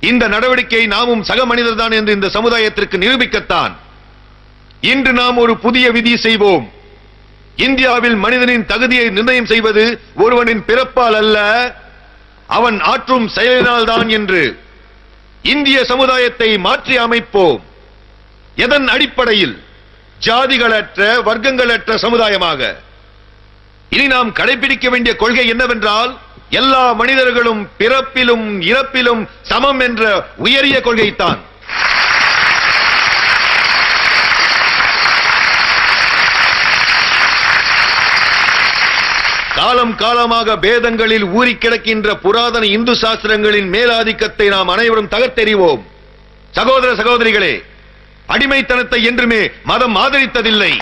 இந்த நடவடிக்கையை நாமும் சக மனிதர்தான் என்று இந்த சமுதாயத்திற்கு நிரூபிக்கத்தான் இன்று நாம் ஒரு புதிய விதி செய்வோம். இந்தியாவில் மனிதனின் தகுதியை நிர்ணயம் செய்வது ஒருவனின் பிறப்பால் அல்ல, அவன் ஆற்றும் செயலினால் தான் என்று இந்திய சமுதாயத்தை மாற்றி அமைப்போம். எதன் அடிப்படையில்? ஜாதிகளற்ற வர்க்கங்களற்ற சமுதாயமாக. இனி நாம் கடைபிடிக்க வேண்டிய கொள்கை என்னவென்றால், எல்லா மனிதர்களும் பிறப்பிலும் இறப்பிலும் சமம் என்ற உயரிய கொள்கைத்தான். காலம் காலமாக பேதங்களில் ஊறி கிடக்கின்ற புராதன இந்து சாஸ்திரங்களின் மேலாதிக்கத்தை நாம் அனைவரும் தகர்த்தெறிவோம். சகோதர சகோதரிகளே, அடிமைத்தனத்தை என்றுமே மதம் ஆதரித்ததில்லை.